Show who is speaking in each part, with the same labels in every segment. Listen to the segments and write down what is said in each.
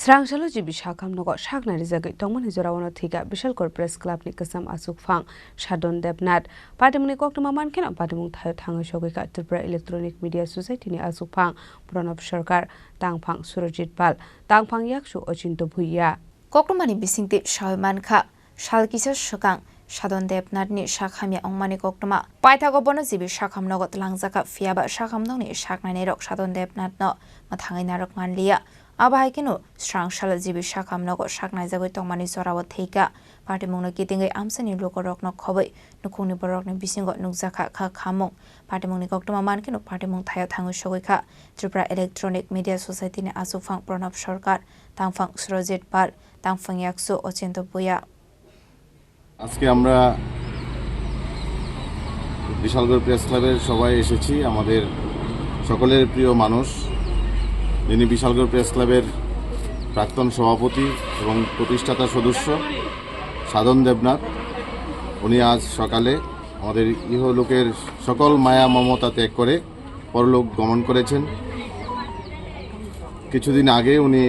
Speaker 1: Srangshalo jibi shakamnogo shaknari jagai tongmani jorawano thiga Bishalkor Press Club ni kasam asuk phang Shadon Debnath Patimuni koktuma mankena patimung thayo thangai shogika Tripura Electronic Media Society ni asuk phang Pranab Sarkar tangphang Surajit Pal tangphang yakshu Ochinto Bhuiya
Speaker 2: Koktumani bisingti Shalman Kha Shalkisa Shakang Shadon Debnath ni shakhamya ongmani koktuma paithago bono jibi shakhamnogo tlangjaka fiaba shakhamnongni shaknani rok Shadon Debnath no mathangai narok manliya Abahaikinu Srangshalo jibi shakamnogo shaknai jagoi tongmani jorawo theika partimungno kitingai amsani lokorokno khoboi nukungni borokni bisingo nukjaka kha khamung partimungni koktuma mankinu partimung thayo thangoi sogoikha Tripura Electronic Media Society ni asufang Pranab Sarkar tangphang Surajit Pal tangphang yaksu Ochinto Bhuiya
Speaker 3: আজকে আমরা Bishalgarh press ক্লাবের সবাই এসেছি আমাদের সকলের প্রিয় মানুষ যিনি বিশালগড় প্রেস ক্লাবের প্রাক্তন সভাপতি এবং প্রতিষ্ঠাতা সদস্য সাধন দেবনাথ উনি আজ সকালে আমাদের ইহলোকের সকল মায়া মমতা ত্যাগ করে পরলোক গমন করেছেন কিছুদিন আগে উনি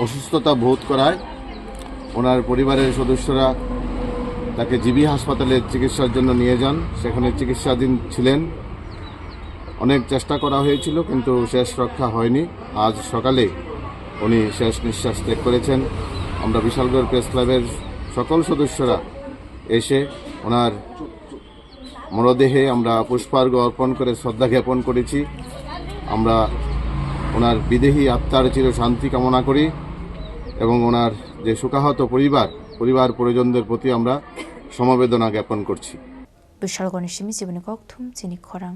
Speaker 3: অসুস্থতা বোধ করায় ওনার পরিবারের সদস্যরা তাকে জিবি হাসপাতালে চিকিৎসার জন্য নিয়ে যান সেখানে চিকিৎসাধীন ছিলেন অনেক চেষ্টা করা হয়েছিল কিন্তু শেষ রক্ষা হয়নি আজ সকালে উনি শেষ নিঃশ্বাস ত্যাগ করেছেন আমরা বিশালগড় প্রেস ক্লাবের সকল সদস্যরা এসে ওনার মরদেহে আমরা পুষ্পার্ঘ্য অর্পণ করে শ্রদ্ধা জ্ঞাপন করেছি আমরা ওনার বিদেহী আত্মার চির শান্তি কামনা করি এবং ওনার যে শোকাহত পরিবার পরিজনদের প্রতি আমরা সমবেদনা জ্ঞাপন করছি
Speaker 2: বিশালগড় নিশিমি জীবনী ককথুম চিনি খরাং